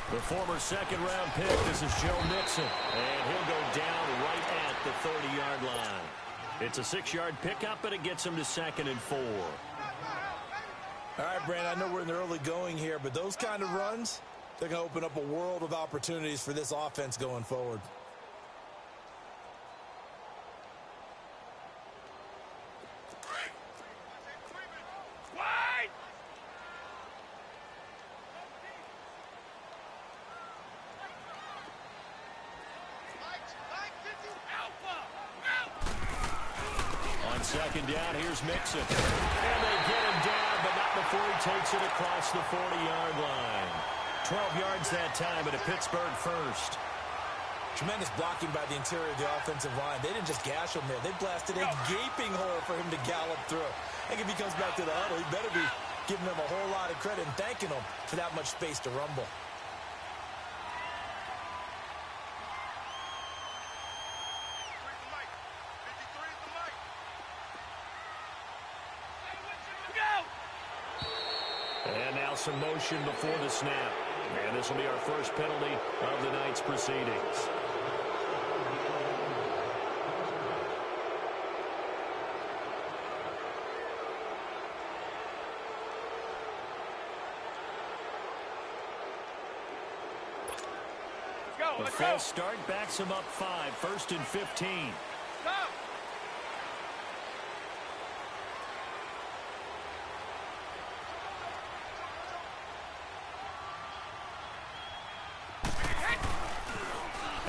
The former second-round pick, this is Joe Mixon. And he'll go down right at the 30-yard line. It's a 6-yard pickup, and it gets him to 2nd and 4. All right, Brandon, I know we're in the early going here, but those kind of runs, they're going to open up a world of opportunities for this offense going forward. On 2nd down, here's Mixon. And they get him down, but not before he takes it across the 40-yard line. 12 yards that time, and a Pittsburgh first. Tremendous blocking by the interior of the offensive line. They didn't just gash him there. They blasted a gaping hole for him to gallop through. I think if he comes back to the huddle, he better be giving them a whole lot of credit and thanking them for that much space to rumble. And now some motion before the snap. And this will be our first penalty of the night's proceedings. The false start backs him up 5, 1st and 15.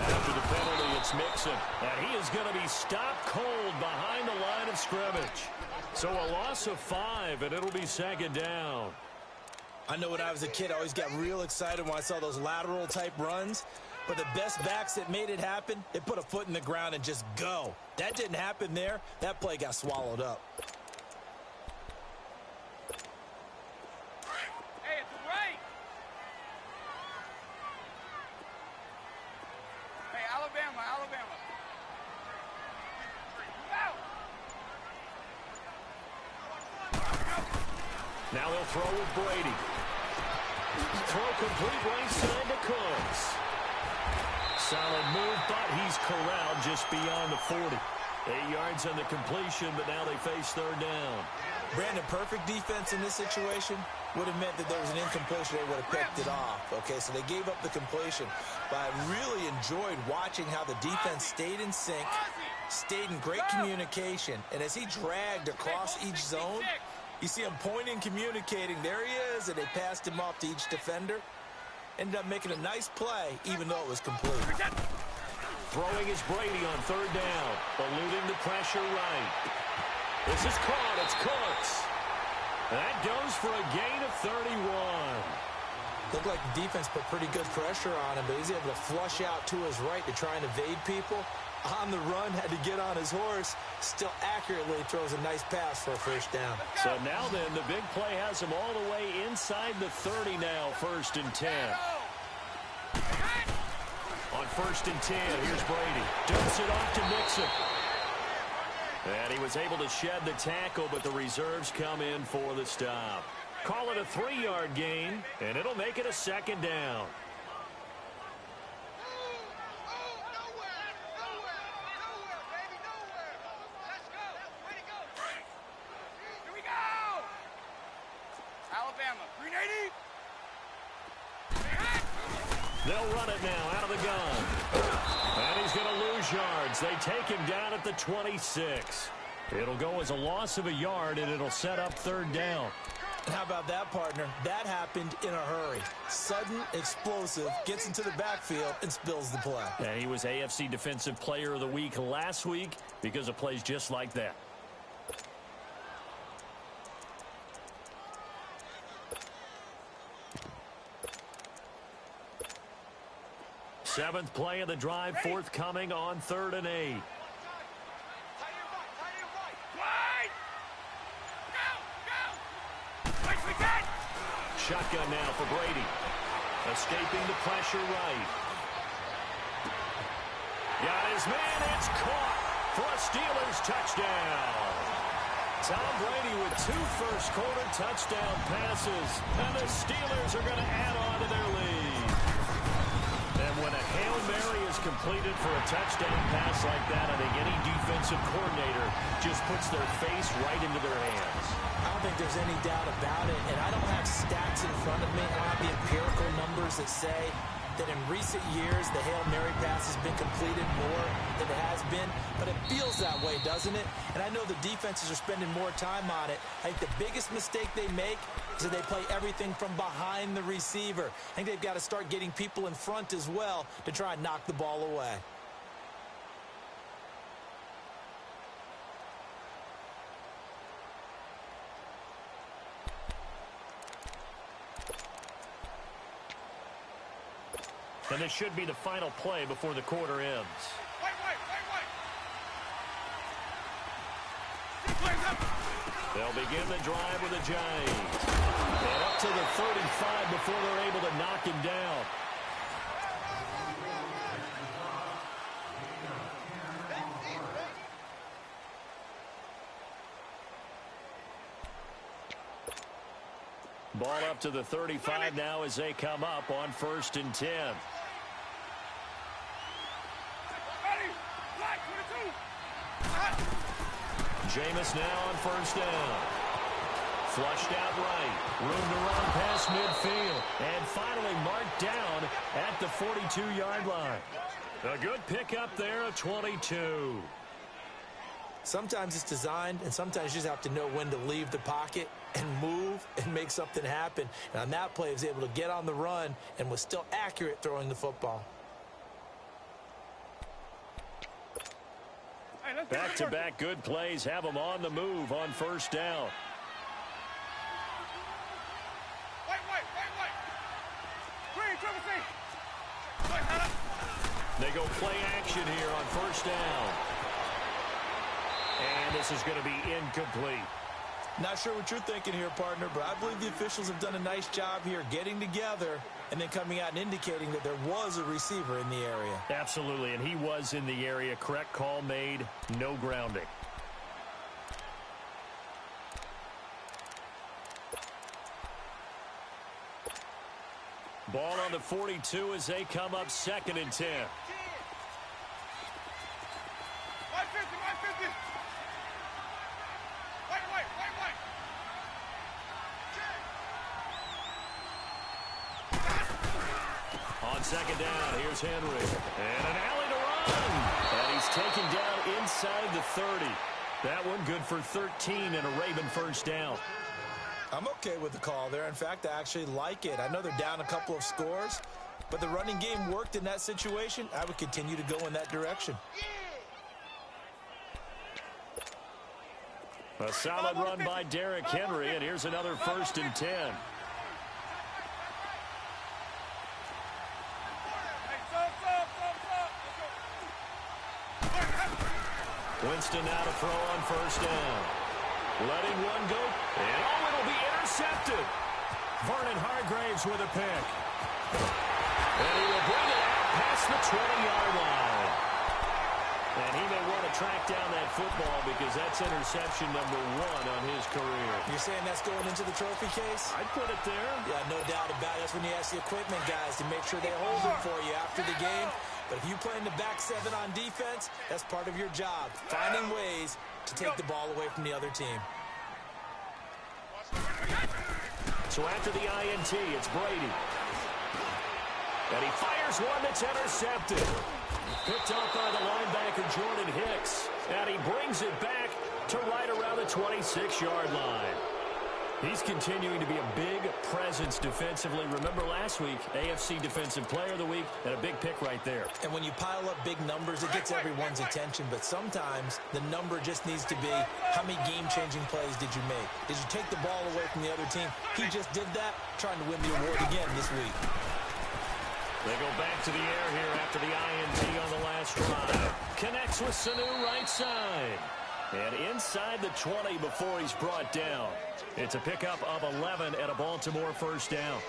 After the penalty, it's Mixon. And he is going to be stopped cold behind the line of scrimmage. So a loss of 5, and it'll be 2nd down. I know when I was a kid, I always got real excited when I saw those lateral-type runs. But the best backs that made it happen, they put a foot in the ground and just go. That didn't happen there. That play got swallowed up. Hey, it's a break. Hey, Alabama. Now they'll throw with Brady. Throw complete right side to Cooks. Solid move, but he's corralled just beyond the 40. 8 yards on the completion, but now they face 3rd down. Brandon, perfect defense in this situation would have meant that there was an incompletion. They would have picked it off. Okay, so they gave up the completion. But I really enjoyed watching how the defense stayed in sync, stayed in great communication. And as he dragged across each zone, you see him pointing, communicating. There he is, and they passed him off to each defender. Ended up making a nice play, even though it was complete. Throwing is Brady on 3rd down, eluding the pressure right. This is caught. It's Cooks. That goes for a gain of 31. Looked like the defense put pretty good pressure on him, but he's able to flush out to his right to try and evade people. On the run, had to get on his horse. Still accurately throws a nice pass for a 1st down. So now then, the big play has him all the way inside the 30 now, 1st and 10. On 1st and 10, here's Brady. Dumps it off to Mixon. And he was able to shed the tackle, but the reserves come in for the stop. Call it a 3-yard gain, and it'll make it a 2nd down. They'll run it now out of the gun. And he's going to lose yards. They take him down at the 26. It'll go as a loss of a yard, and it'll set up 3rd down. And how about that, partner? That happened in a hurry. Sudden, explosive, gets into the backfield, and spills the play. And he was AFC Defensive Player of the Week last week because of plays just like that. Seventh play of the drive, forthcoming on 3rd and 8. Shotgun now for Brady. Escaping the pressure right. Got his man. It's caught for a Steelers touchdown. Tom Brady with 2 first-quarter touchdown passes. And the Steelers are going to add on to their lead. completed for a touchdown pass like that. I think any defensive coordinator just puts their face right into their hands. I don't think there's any doubt about it, and I don't have stats in front of me. I don't have the empirical numbers that say that in recent years the Hail Mary pass has been completed more than it has been, but it feels that way, doesn't it? And I know the defenses are spending more time on it. I think the biggest mistake they make is that they play everything from behind the receiver. I think they've got to start getting people in front as well to try and knock the ball away. And this should be the final play before the quarter ends. They'll begin the drive with a Giants. And up to the 35 before they're able to knock him down. Ball up to the 35 now as they come up on 1st and 10. Jameis now on 1st down. Flushed out right. Room to run past midfield. And finally marked down at the 42-yard line. A good pickup there, a 22. Sometimes it's designed, and sometimes you just have to know when to leave the pocket and move and make something happen. And on that play, he was able to get on the run and was still accurate throwing the football. Back-to-back good plays have them on the move on 1st down. They go play action here on 1st down. And this is going to be incomplete. Not sure what you're thinking here, partner, but I believe the officials have done a nice job here getting together and then coming out and indicating that there was a receiver in the area. Absolutely, and he was in the area. Correct call made, no grounding. Ball on the 42 as they come up 2nd and 10. On 2nd down, here's Henry. And an alley to run. And he's taken down inside the 30. That one good for 13 and a Raven 1st down. I'm okay with the call there. In fact, I actually like it. I know they're down a couple of scores, but the running game worked in that situation. I would continue to go in that direction. A solid run by Derrick Henry, and here's another 1st and 10. Winston now to throw on 1st down. Letting one go, and it'll be intercepted. Vernon Hargraves with a pick. And he will bring it out past the 20-yard line. And he may want to track down that football because that's interception number 1 on his career. You're saying that's going into the trophy case? I'd put it there. Yeah, no doubt about it. That's when you ask the equipment guys to make sure they hold it for you after the game. But if you play in the back 7 on defense, that's part of your job, finding ways to take the ball away from the other team. So after the INT, it's Brady. And he fires one that's intercepted. Picked up by the linebacker, Jordan Hicks. And he brings it back to right around the 26-yard line. He's continuing to be a big presence defensively. Remember last week, AFC Defensive Player of the Week, and a big pick right there. And when you pile up big numbers, it gets everyone's attention. But sometimes the number just needs to be, how many game-changing plays did you make? Did you take the ball away from the other team? He just did that, trying to win the award again this week. They go back to the air here after the INT on the last drive. Connects with Sanu right side. And inside the 20 before he's brought down. It's a pickup of 11 and a Baltimore 1st down.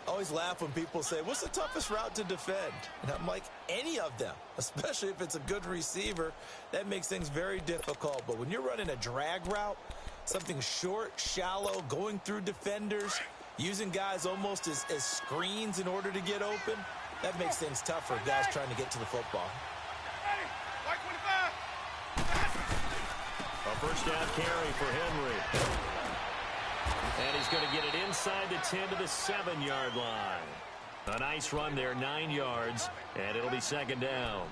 I always laugh when people say, what's the toughest route to defend? And I'm like, any of them, especially if it's a good receiver. That makes things very difficult. But when you're running a drag route, something short, shallow, going through defenders, using guys almost as screens in order to get open, That makes things tough for guys trying to get to the football. A first down carry for Henry. And he's going to get it inside the 10 to the 7-yard line. A nice run there, 9 yards, and it'll be second down.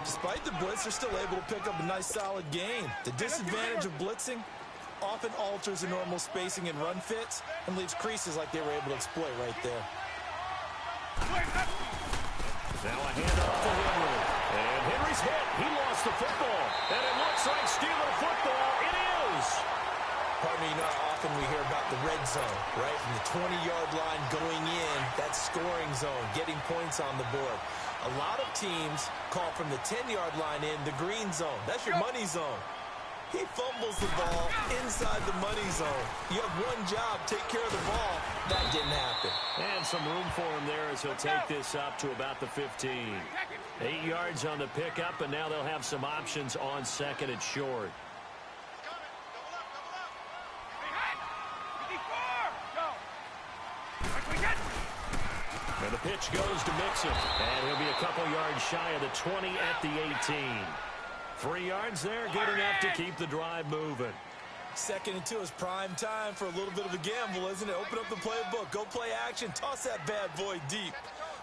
Despite the blitz, they're still able to pick up a nice solid gain. The disadvantage of blitzing often alters the normal spacing and run fits and leaves creases like they were able to exploit right there. Now a handoff to Henry. And Henry's hit. He lost the football. And it looks like stealing football. It is. Pardon me, you know how often we hear about the red zone, right? From the 20-yard line going in, that scoring zone, getting points on the board. A lot of teams call from the 10-yard line in the green zone. That's your money zone. He fumbles the ball inside the money zone. You have one job, take care of the ball. That didn't happen. And some room for him there as he'll take this up to about the 15. 8 yards on the pickup, and now they'll have some options on second and short. And the pitch goes to Mixon. And he'll be a couple yards shy of the 20 at the 18. 3 yards there, good enough to keep the drive moving. 2nd and 2 is prime time for a little bit of a gamble, isn't it? Open up the playbook, go play action, toss that bad boy deep.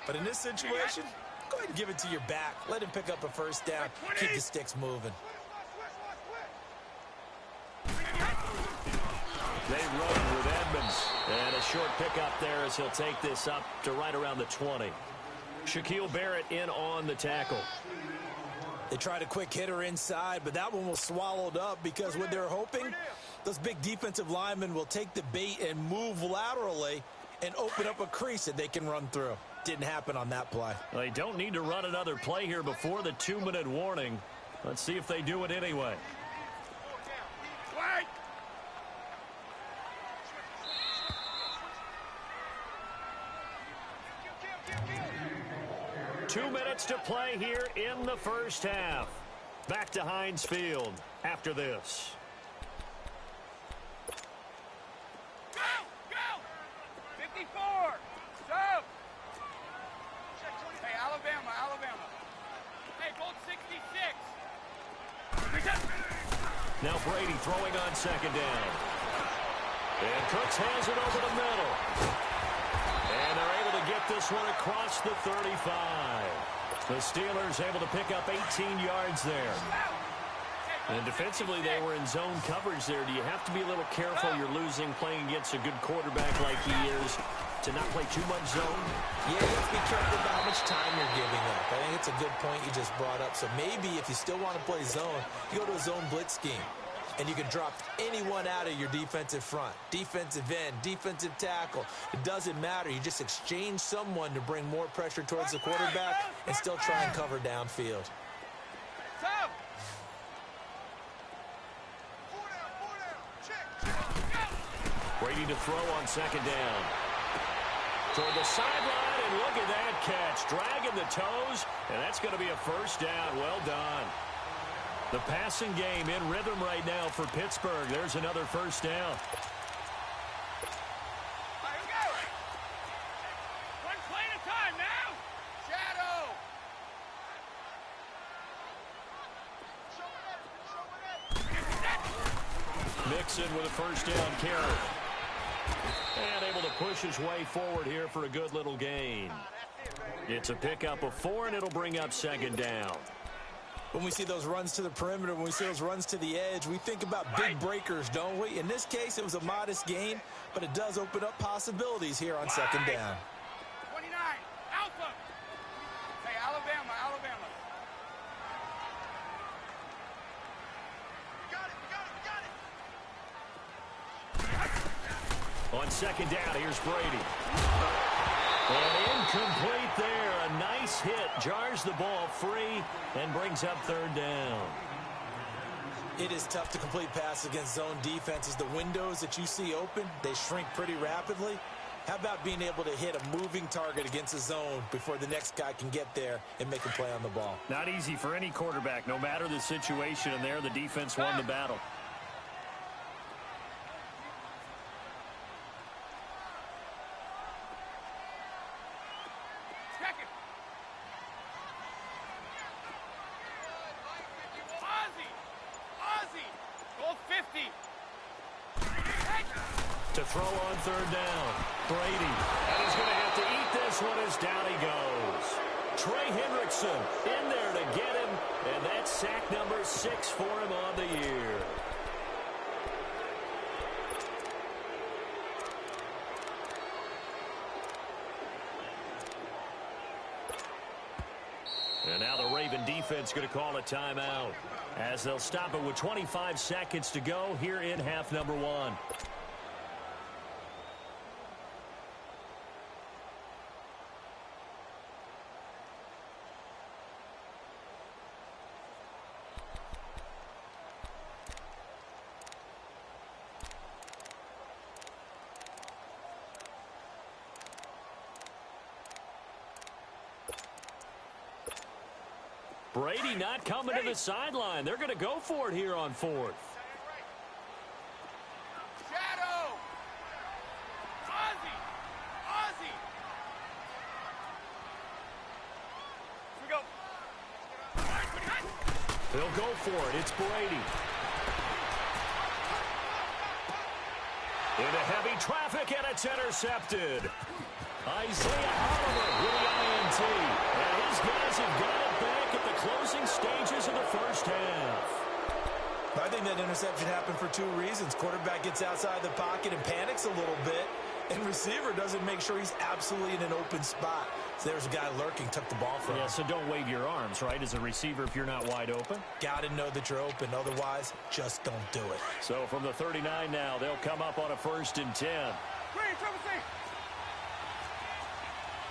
But in this situation, go ahead and give it to your back. Let him pick up a first down, keep the sticks moving. They run with Edmonds. And a short pickup there as he'll take this up to right around the 20. Shaquille Barrett in on the tackle. They tried a quick hitter inside, but that one was swallowed up because what they're hoping, those big defensive linemen will take the bait and move laterally and open up a crease that they can run through. Didn't happen on that play. They don't need to run another play here before the 2-minute warning. Let's see if they do it anyway. 2 minutes to play here in the first half. Back to Heinz Field after this. Go! Go! 54! Go! Hey, Alabama. Hey, Gold 66. Now Brady throwing on second down. And Cooks has it over the middle. And they're able to get this one across the 35. The Steelers able to pick up 18 yards there. And defensively, they were in zone coverage there. Do you have to be a little careful? You're losing playing against a good quarterback like he is to not play too much zone? Yeah, you have to be careful about how much time you're giving up. I think it's a good point you just brought up. So maybe if you still want to play zone, you go to a zone blitz scheme. And you can drop anyone out of your defensive front, defensive end, defensive tackle. It doesn't matter. You just exchange someone to bring more pressure towards the quarterback and still try and cover downfield. Brady to throw on second down. Toward the sideline, and look at that catch. Dragging the toes, and that's going to be a first down. Well done. The passing game in rhythm right now for Pittsburgh. There's another first down. One play at a time now. Shadow. Mixon with a first down carry. And able to push his way forward here for a good little gain. It's a pickup of 4, and it'll bring up second down. When we see those runs to the perimeter, when we see those runs to the edge, we think about big breakers, don't we? In this case, it was a modest gain, but it does open up possibilities here on second down. 29, Alpha. Hey, Alabama. On second down, here's Brady. And incomplete there. A nice hit. Jars the ball free and brings up third down. It is tough to complete passes against zone defenses. The windows that you see open, they shrink pretty rapidly. How about being able to hit a moving target against a zone before the next guy can get there and make a play on the ball? Not easy for any quarterback, no matter the situation. And there, the defense won the battle. To throw on third down, Brady. And he's going to have to eat this one as down he goes. Trey Hendrickson in there to get him, and that's sack number 6 for him on the year. And now the Raven defense going to call a timeout as they'll stop it with 25 seconds to go here in half number 1. Brady not coming to the sideline. They're going to go for it here on 4th. Shadow! Ozzie! Ozzie! Here we go. They'll go for it. It's Brady. Into heavy traffic, and it's intercepted. Isaiah Oliver with the INT. And his guys have got it back at the closing stages of the first half. I think that interception happened for 2 reasons. Quarterback gets outside the pocket and panics a little bit, and receiver doesn't make sure he's absolutely in an open spot. So there's a guy lurking, took the ball from him. Yeah, so don't wave your arms, right, as a receiver if you're not wide open. Got to know that you're open. Otherwise, just don't do it. So from the 39 now, they'll come up on a 1st and 10. Green, triple C.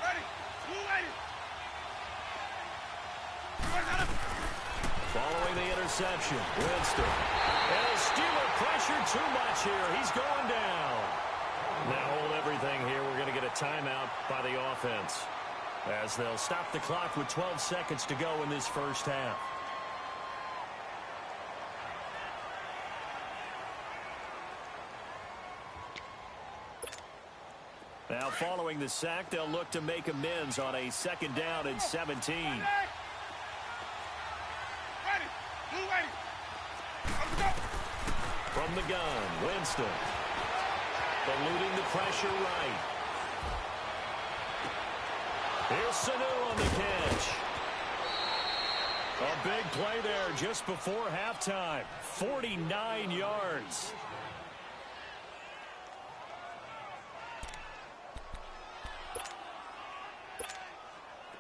Ready. Blue ready. Following the interception, Winston. And Steeler pressure too much here. He's going down. Now hold everything here. We're going to get a timeout by the offense as they'll stop the clock with 12 seconds to go in this first half. Now following the sack, they'll look to make amends on a 2nd down and 17. Ready. Blue ready. Let's go. From the gun, Winston. Eluding the pressure right. Here's Sanu on the catch. A big play there just before halftime. 49 yards.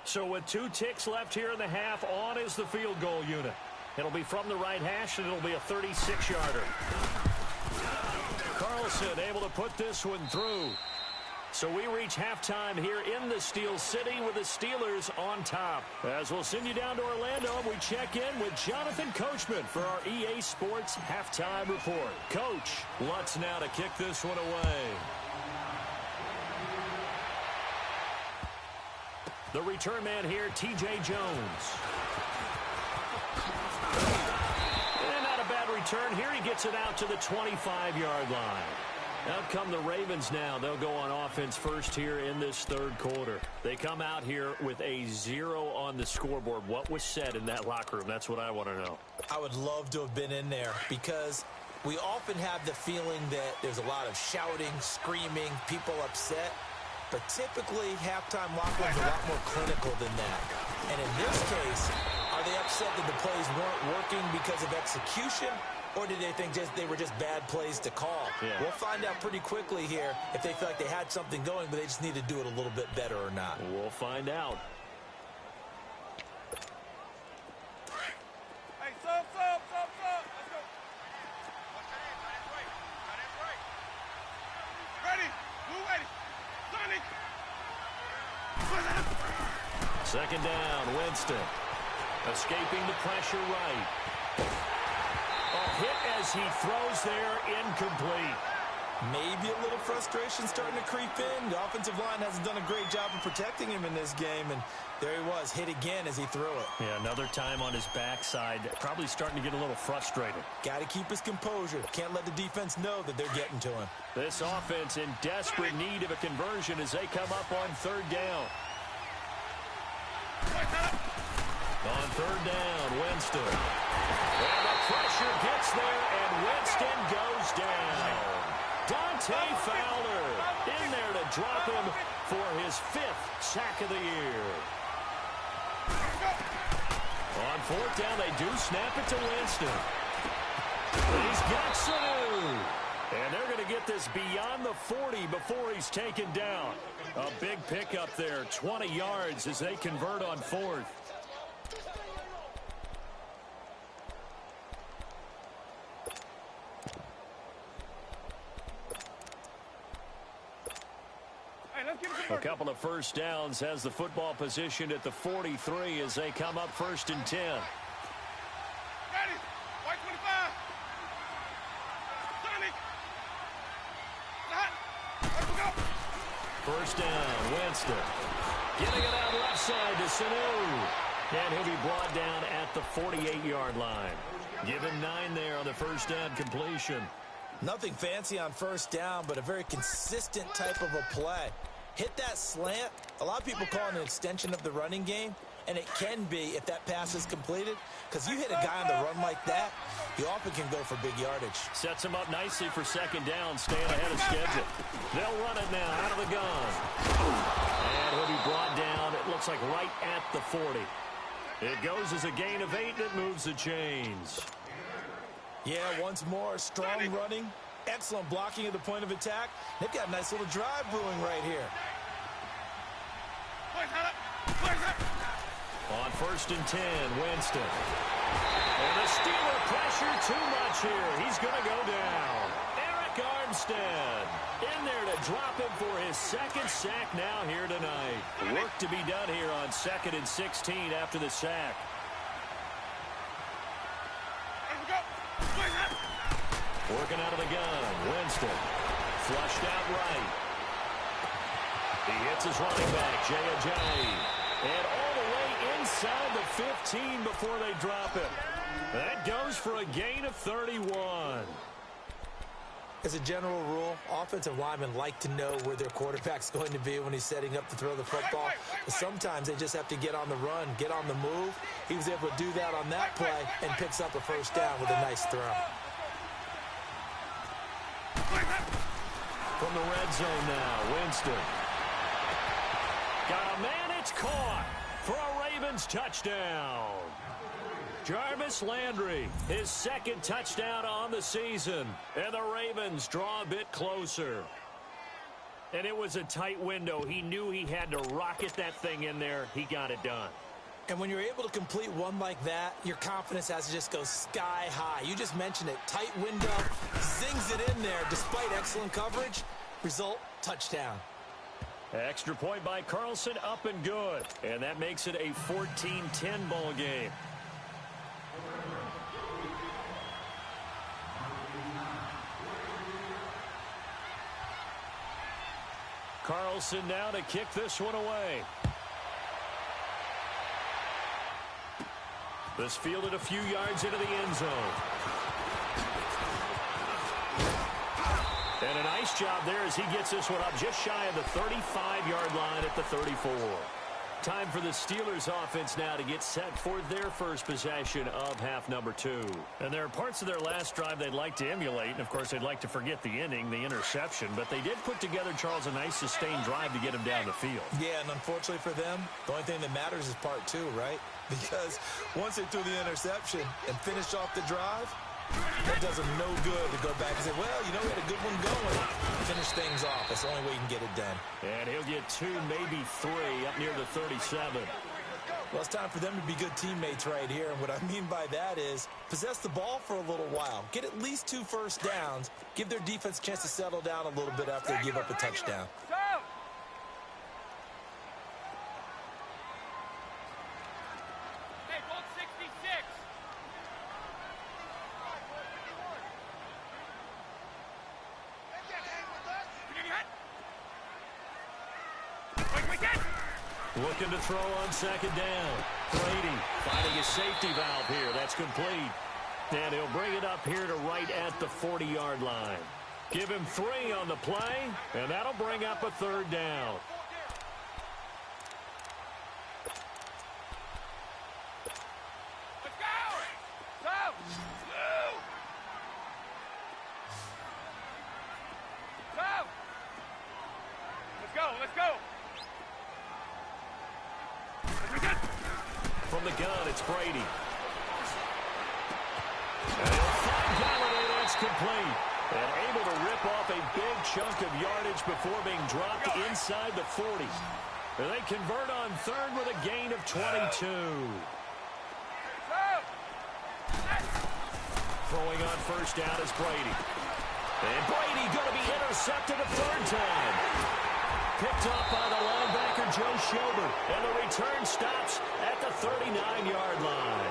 So with 2 ticks left here in the half, on is the field goal unit. It'll be from the right hash, and it'll be a 36-yarder. Carlson able to put this one through. So we reach halftime here in the Steel City with the Steelers on top. As we'll send you down to Orlando, we check in with Jonathan Coachman for our EA Sports Halftime Report. Coach, Lutz now to kick this one away. The return man here, T.J. Jones. And not a bad return. Here he gets it out to the 25-yard line. Out come the Ravens now. They'll go on offense first here in this 3rd quarter. They come out here with a 0 on the scoreboard. What was said in that locker room? That's what I want to know. I would love to have been in there because we often have the feeling that there's a lot of shouting, screaming, people upset. But typically, halftime locker rooms are a lot more clinical than that. And in this case, are they upset that the plays weren't working because of execution? Or did they think they were just bad plays to call? Yeah. We'll find out pretty quickly here if they feel like they had something going, but they just need to do it a little bit better or not. We'll find out. Hey, sub. Let's go. Ready. Blue ready. Sonic. 2nd down, Winston. Escaping the pressure right. A hit as he throws there, incomplete. Maybe a little frustration starting to creep in. The offensive line hasn't done a great job of protecting him in this game, and there he was, hit again as he threw it. Yeah, another time on his backside, probably starting to get a little frustrated. Got to keep his composure. Can't let the defense know that they're getting to him. This offense in desperate need of a conversion as they come up on 3rd down. On 3rd down, Winston. And the pressure gets there, and Winston goes down. Dante Fowler in there to drop him for his 5th sack of the year. On 4th down, they do snap it to Winston. He's got Sanu. And they're going to get this beyond the 40 before he's taken down. A big pickup there, 20 yards as they convert on 4th. A couple of first downs has the football positioned at the 43 as they come up 1st and 10. Ready. White 25. Sonic. Let's go. First down, Winston. Getting it out left side to Sanu. And he'll be brought down at the 48-yard line. Give him 9 there on the first down completion. Nothing fancy on first down, but a very consistent type of a play. Hit that slant. A lot of people call it an extension of the running game, and it can be if that pass is completed, because you hit a guy on the run like that, you often can go for big yardage. Sets him up nicely for second down, staying ahead of schedule. They'll run it now out of the gun. And he'll be brought down, it looks like right at the 40. It goes as a gain of 8, and it moves the chains. Yeah, once more, strong running, excellent blocking at the point of attack. They've got a nice little drive brewing right here. On 1st and 10, Winston. And the Steeler pressure too much here. He's going to go down. Eric Armstead in there to drop him for his 2nd sack now here tonight. Work to be done here on 2nd and 16 after the sack. Working out of the gun, Winston. Flushed out right. He hits his running back, Jay. And all the way inside the 15 before they drop it. That goes for a gain of 31. As a general rule, offensive linemen like to know where their quarterback's going to be when he's setting up to throw the football. But sometimes they just have to get on the run, get on the move. He was able to do that on that play and picks up a first down with a nice throw. From the red zone now, Winston. Got a man, it's caught for a Ravens touchdown. Jarvis Landry, his 2nd touchdown on the season. And the Ravens draw a bit closer. And it was a tight window. He knew he had to rocket that thing in there. He got it done. And when you're able to complete one like that, your confidence has to just go sky high. You just mentioned it. Tight window, zings it in there despite excellent coverage. Result, touchdown. Extra point by Carlson, up and good. And that makes it a 14-10 ball game. Carlson now to kick this one away. This fielded a few yards into the end zone. And a nice job there as he gets this one up just shy of the 35-yard line at the 34. Time for the Steelers offense now to get set for their first possession of half number 2. And there are parts of their last drive they'd like to emulate. And, of course, they'd like to forget the inning, the interception. But they did put together, Charles, a nice sustained drive to get him down the field. Yeah, and unfortunately for them, the only thing that matters is part 2, right? Because once they threw the interception and finished off the drive, that does them no good to go back and say, well, you know, we had a good one going. Finish things off. That's the only way you can get it done. And he'll get 2, maybe 3 up near the 37. Well, it's time for them to be good teammates right here. And what I mean by that is possess the ball for a little while. Get at least 2 first downs. Give their defense a chance to settle down a little bit after they give up a touchdown. Hey, goal 66. Looking to throw on second down. Brady finding a safety valve here. That's complete. And he'll bring it up here to right at the 40-yard line. Give him 3 on the play, and that'll bring up a 3rd down. Let's go. Go. the gun, it's Brady. And he'll find Galloway, that's complete. And able to rip off a big chunk of yardage before being dropped inside the 40. And they convert on third with a gain of 22. Throwing on first down is Brady. And Brady going to be intercepted a third time. Picked up by the linebacker, Joe Schobert. And the return stops at the 39-yard line.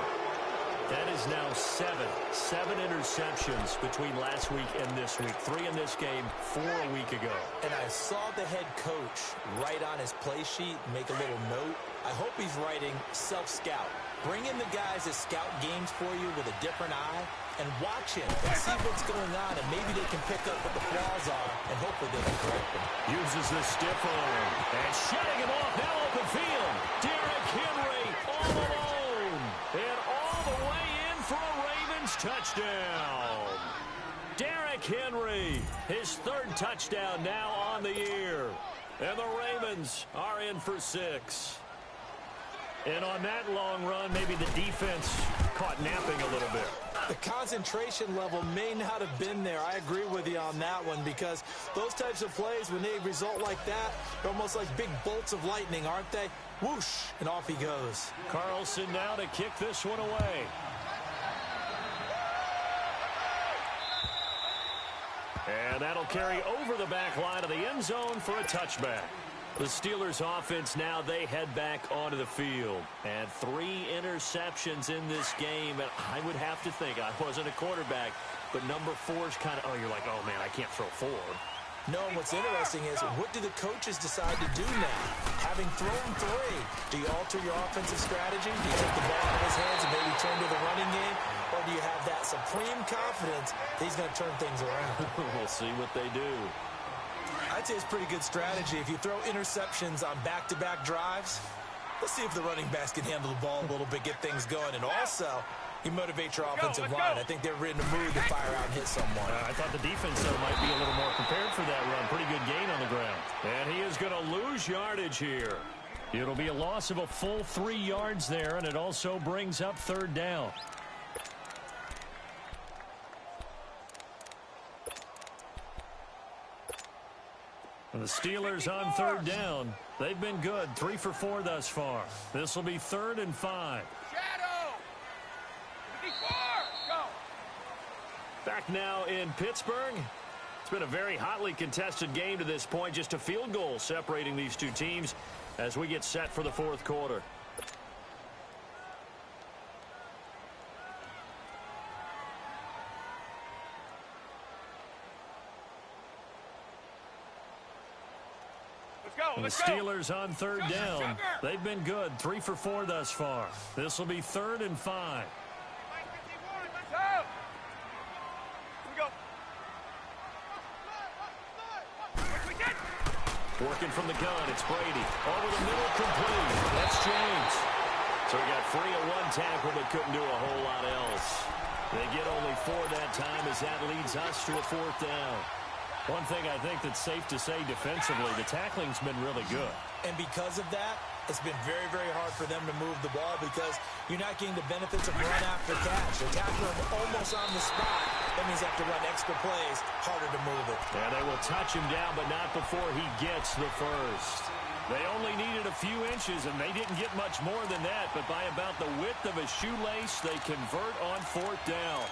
That is now seven interceptions between last week and this week. 3 in this game, 4 a week ago. And I saw the head coach write on his play sheet, make a little note. I hope he's writing self-scout. Bring in the guys that scout games for you with a different eye and watch him and see what's going on, and maybe they can pick up what the flaws are, and hopefully they can correct them. Uses the stiff arm and shutting him off. Now open field. Derrick Henry all alone. And all the way in for a Ravens touchdown. Derrick Henry, his 3rd touchdown now on the year. And the Ravens are in for 6. And on that long run, maybe the defense caught napping a little bit. The concentration level may not have been there. I agree with you on that one, because those types of plays, when they result like that, they're almost like big bolts of lightning, aren't they? Whoosh, and off he goes. Carlson now to kick this one away. And that'll carry over the back line of the end zone for a touchback. The Steelers offense now, they head back onto the field. And 3 interceptions in this game. And I would have to think, I wasn't a quarterback, but number 4 is kind of, oh, you're like, oh, man, I can't throw 4. No, what's interesting is, what do the coaches decide to do now? Having thrown 3, do you alter your offensive strategy? Do you take the ball out of his hands and maybe turn to the running game? Or do you have that supreme confidence that he's going to turn things around? We'll see what they do. I'd say it's pretty good strategy. If you throw interceptions on back-to-back drives, let's see if the running backs can handle the ball a little bit, get things going. And also, you motivate your offensive line. I think they're in the mood to fire out and hit someone. I thought the defense, though, might be a little more prepared for that run. Pretty good gain on the ground. And he is going to lose yardage here. It'll be a loss of a full 3 yards there, and it also brings up 3rd down. And the Steelers on 3rd down. They've been good. 3 for 4 thus far. This will be 3rd and 5. Shadow! 54! Go! Back now in Pittsburgh. It's been a very hotly contested game to this point. Just a field goal separating these two teams as we get set for the 4th quarter. And the Steelers on 3rd down. They've been good. 3 for 4 thus far. This will be 3rd and 5. Working from the gun, it's Brady. Over the middle, complete. That's James. So he got free of 1 tackle, but couldn't do a whole lot else. They get only 4 that time as that leads us to a 4th down. One thing I think that's safe to say defensively, the tackling's been really good. And because of that, it's been very, very hard for them to move the ball because you're not getting the benefits of run after catch. They're tackling him almost on the spot. That means they have to run extra plays, harder to move it. Yeah, they will touch him down, but not before he gets the first. They only needed a few inches, and they didn't get much more than that. But by about the width of a shoelace, they convert on 4th down.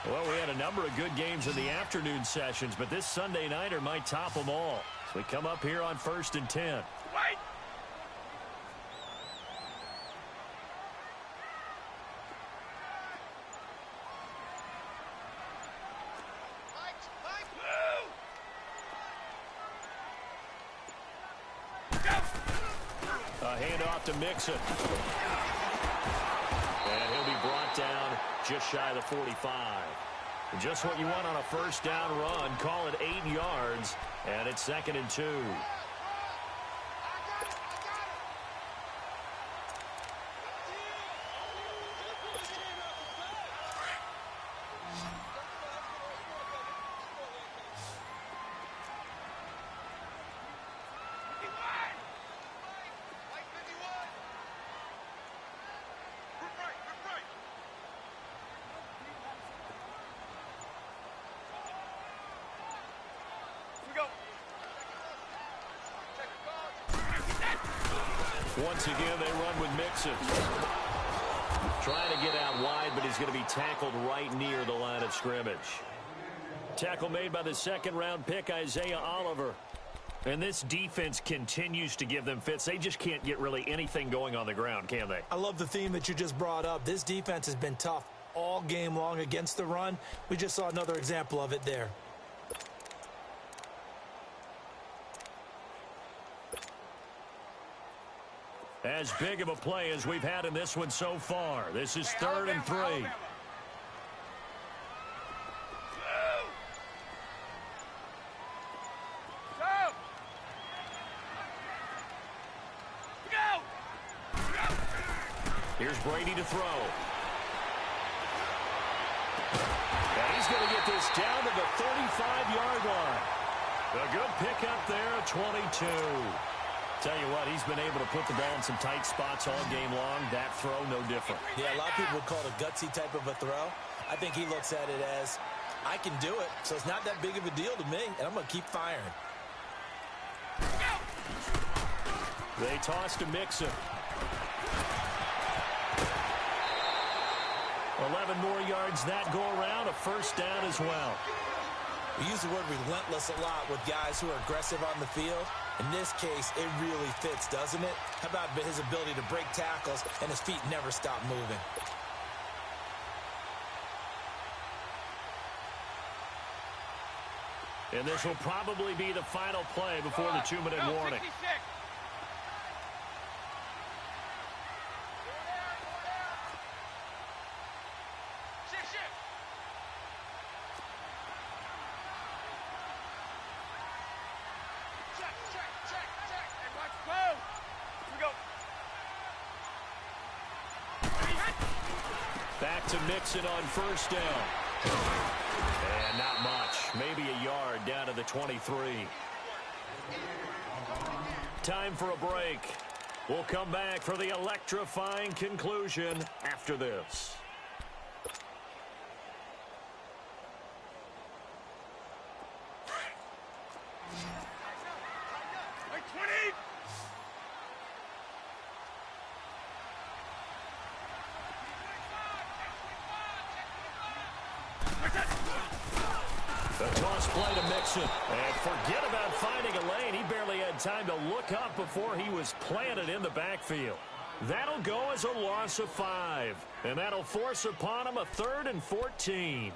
Well, we had a number of good games in the afternoon sessions, but this Sunday nighter might top them all. So we come up here on 1st and 10. Wait! A handoff to Mixon. And he'll be brought down just shy of the 45. Just what you want on a 1st down run. Call it 8 yards, and it's 2nd and 2. Once again, they run with Mixon. Trying to get out wide, but he's going to be tackled right near the line of scrimmage. Tackle made by the second-round pick, Isaiah Oliver. And this defense continues to give them fits. They just can't get really anything going on the ground, can they? I love the theme that you just brought up. This defense has been tough all game long against the run. We just saw another example of it there. As big of a play as we've had in this one so far. This is 3rd and 3. Alabama. Here's Brady to throw. And he's going to get this down to the 35-yard line. A good pickup there at 22. Tell you what, he's been able to put the ball in some tight spots all game long. That throw, no different. Yeah, a lot of people would call it a gutsy type of a throw. I think he looks at it as, I can do it, so it's not that big of a deal to me, and I'm going to keep firing. They toss to Mixon. 11 more yards that go around, a first down as well. We use the word relentless a lot with guys who are aggressive on the field. In this case, it really fits, doesn't it? How about his ability to break tackles and his feet never stop moving? And this will probably be the final play before the 2-minute warning. 66. Back to Mixon on first down. And not much. Maybe a yard down to the 23. Time for a break. We'll come back for the electrifying conclusion after this. The toss play to Mixon. And forget about finding a lane. He barely had time to look up before he was planted in the backfield. That'll go as a loss of 5. And that'll force upon him a 3rd and 14.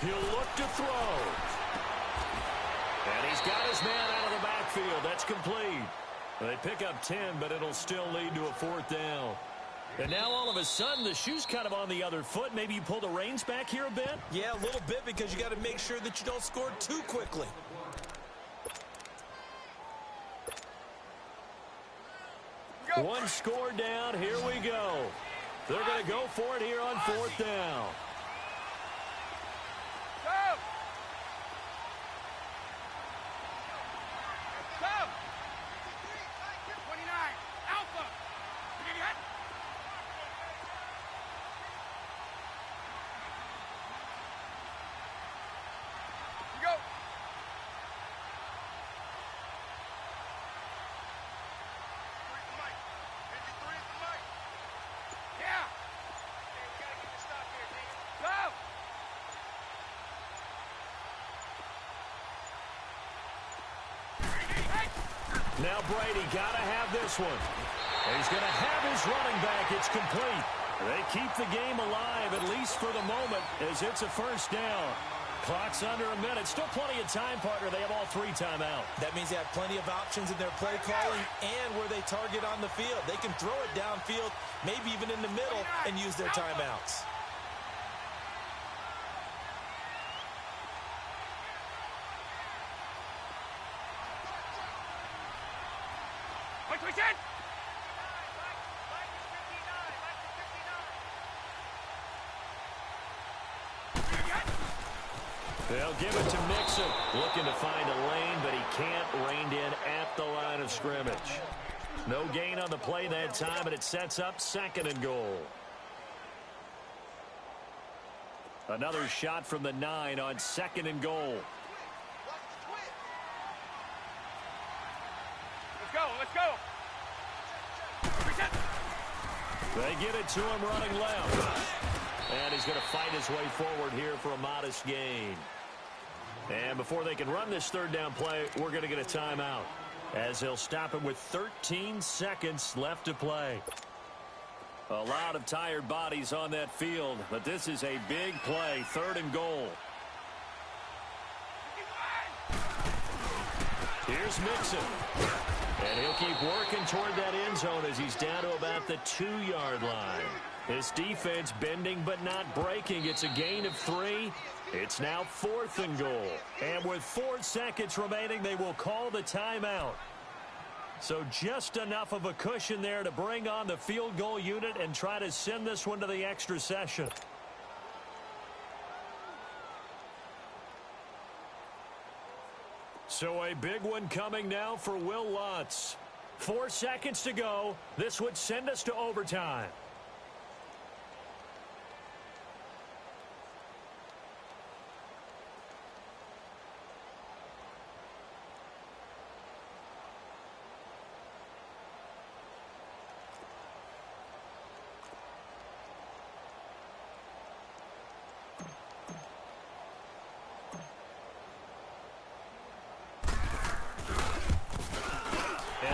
He'll look to throw. And he's got his man out of the backfield. That's complete. They pick up 10, but it'll still lead to a 4th down. And now all of a sudden, the shoe's kind of on the other foot. Maybe you pull the reins back here a bit? Yeah, a little bit, because you got to make sure that you don't score too quickly. One score down. Here we go. They're going to go for it here on 4th down. Now Brady got to have this one. He's going to have his running back. It's complete. They keep the game alive, at least for the moment, as it's a first down. Clock's under a minute. Still plenty of time, partner. They have all 3 timeouts. That means they have plenty of options in their play calling and where they target on the field. They can throw it downfield, maybe even in the middle, and use their timeouts. Switch it! They'll give it to Mixon. Looking to find a lane, but he can't. Reined in at the line of scrimmage. No gain on the play that time, and it sets up 2nd and goal. Another shot from the 9 on 2nd and goal. Let's go, let's go! Reset! They get it to him running left. And he's going to fight his way forward here for a modest gain. And before they can run this 3rd down play, we're going to get a timeout, as they'll stop him with 13 seconds left to play. A lot of tired bodies on that field, but this is a big play, 3rd and goal. Here's Mixon. And he'll keep working toward that end zone as he's down to about the 2-yard line. This defense bending but not breaking. It's a gain of 3. It's now 4th and goal. And with 4 seconds remaining, they will call the timeout. So just enough of a cushion there to bring on the field goal unit and try to send this one to the extra session. So a big one coming now for Will Lutz. 4 seconds to go. This would send us to overtime.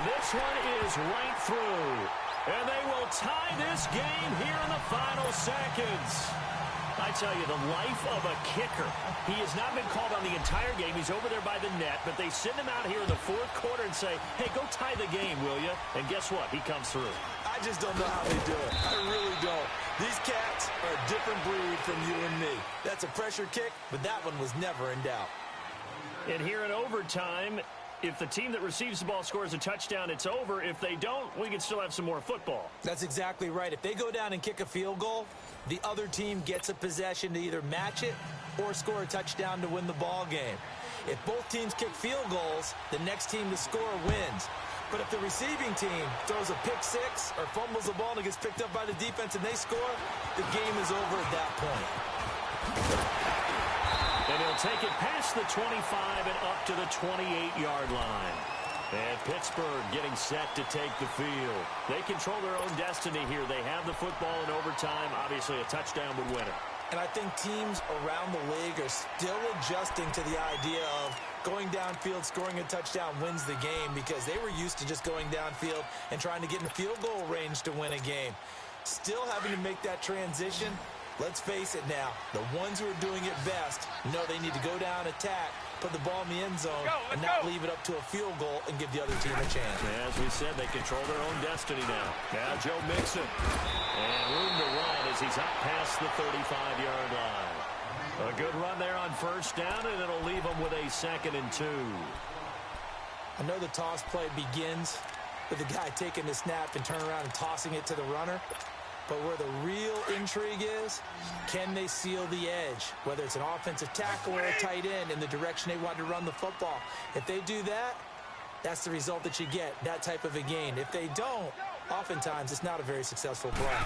This one is right through. And they will tie this game here in the final seconds. I tell you, the life of a kicker. He has not been called on the entire game. He's over there by the net, but they send him out here in the 4th quarter and say, hey, go tie the game, will you? And guess what? He comes through. I just don't know how they do it. I really don't. These cats are a different breed from you and me. That's a pressure kick, but that one was never in doubt. And here in overtime, if the team that receives the ball scores a touchdown, it's over. If they don't, we can still have some more football. That's exactly right. If they go down and kick a field goal, the other team gets a possession to either match it or score a touchdown to win the ball game. If both teams kick field goals, the next team to score wins. But if the receiving team throws a pick 6 or fumbles the ball and it gets picked up by the defense and they score, the game is over at that point. And he'll take it past the 25 and up to the 28-yard line. And Pittsburgh getting set to take the field. They control their own destiny here. They have the football in overtime. Obviously, a touchdown would win it. And I think teams around the league are still adjusting to the idea of going downfield, scoring a touchdown wins the game, because they were used to just going downfield and trying to get in the field goal range to win a game. Still having to make that transition. Let's face it now, the ones who are doing it best know they need to go down, attack, put the ball in the end zone, and not leave it up to a field goal and give the other team a chance. As we said, they control their own destiny now. Now Joe Mixon. And room to run as he's up past the 35-yard line. A good run there on 1st down, and it'll leave him with a 2nd and 2. I know the toss play begins with the guy taking the snap and turning around and tossing it to the runner. But where the real intrigue is, can they seal the edge? Whether it's an offensive tackle or a tight end in the direction they want to run the football. If they do that, that's the result that you get, that type of a gain. If they don't, oftentimes it's not a very successful play.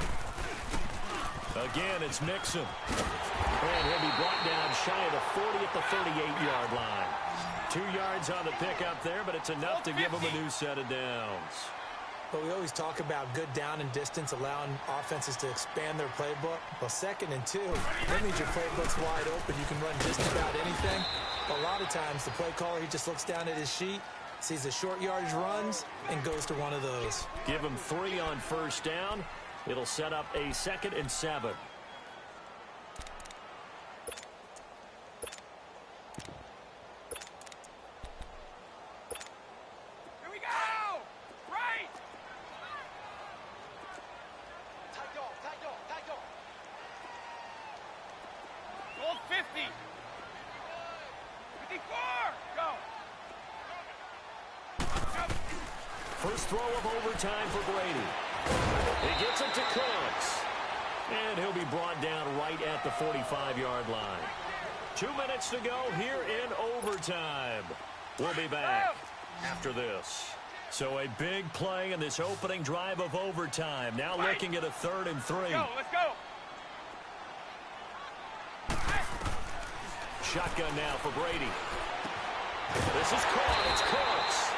Again, it's Mixon. And he'll be brought down shy of the 40 at the 38-yard line. 2 yards on the pickup there, but it's enough to give him a new set of downs. But we always talk about good down and distance, allowing offenses to expand their playbook. Well, 2nd and 2, that means your playbook's wide open. You can run just about anything. But a lot of times, the play caller, he just looks down at his sheet, sees the short yardage runs, and goes to one of those. Give him 3 on 1st down. It'll set up a 2nd and 7. First throw of overtime for Brady. He gets it to Cooks. And he'll be brought down right at the 45-yard line. 2 minutes to go here in overtime. We'll be back after this. So a big play in this opening drive of overtime. Now looking at a 3rd and 3. Let's go. Shotgun now for Brady. This is caught. It's Cooks.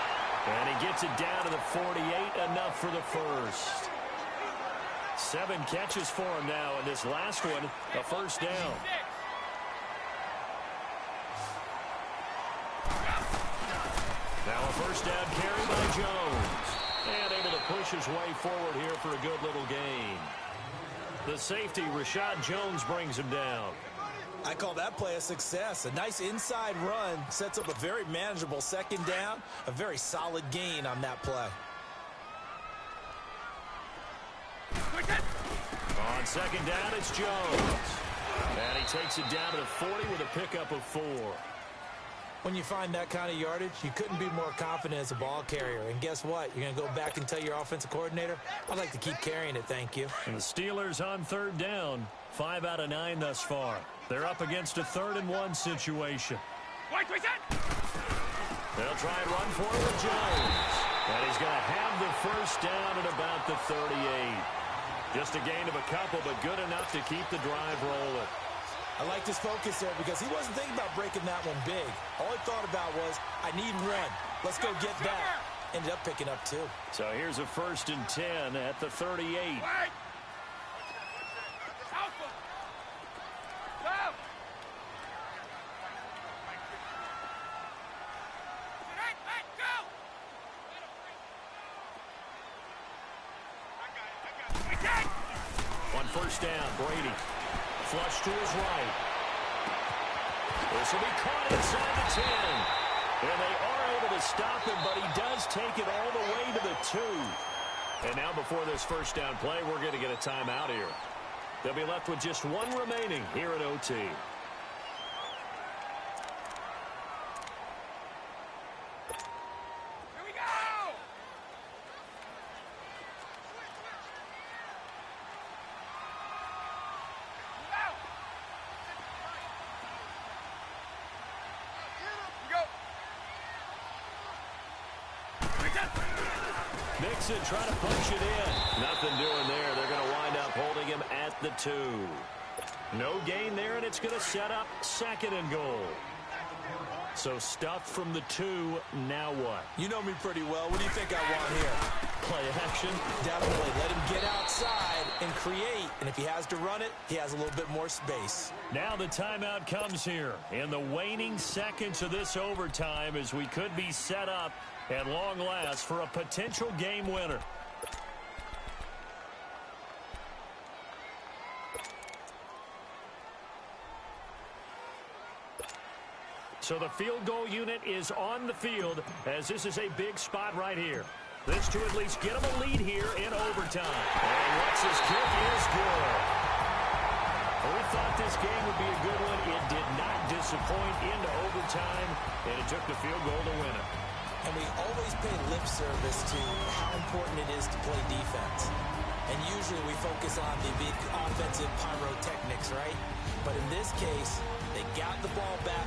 And he gets it down to the 48, enough for the first. 7 catches for him now, and this last one, a first down. Now a first down carry by Jones. And able to push his way forward here for a good little gain. The safety, Rashad Jones, brings him down. I call that play a success. A nice inside run sets up a very manageable 2nd down. A very solid gain on that play. On 2nd down, it's Jones. And he takes it down to the 40 with a pickup of 4. When you find that kind of yardage, you couldn't be more confident as a ball carrier. And guess what? You're going to go back and tell your offensive coordinator, I'd like to keep carrying it, thank you. And the Steelers on 3rd down. 5 out of 9 thus far. They're up against a 3rd and 1 situation. They'll try and run for it with Jones. And he's going to have the first down at about the 38. Just a gain of a couple, but good enough to keep the drive rolling. I liked his focus there because he wasn't thinking about breaking that one big. All he thought about was, I need 1. Let's go get that. Ended up picking up 2. So here's a 1st and 10 at the 38. On 1st down, Brady. Flush to his right. This will be caught inside the 10. And they are able to stop him, but he does take it all the way to the 2. And now before this first down play, we're going to get a timeout here. They'll be left with just 1 remaining here at OT. Nixon trying to punch it in. Nothing doing there. They're going to wind up holding him at the 2. No gain there, and it's going to set up 2nd and goal. So stuffed from the 2. Now what? You know me pretty well. What do you think I want here? Play action. Definitely. Let him get outside and create. And if he has to run it, he has a little bit more space. Now the timeout comes here in the waning seconds of this overtime as we could be set up at long last for a potential game winner. So the field goal unit is on the field as this is a big spot right here. This to at least get them a lead here in overtime. And Lux's kick is good. We thought this game would be a good one. It did not disappoint into overtime, and it took the field goal to win it. And we always pay lip service to how important it is to play defense. And usually we focus on the big offensive pyrotechnics, right? But in this case, they got the ball back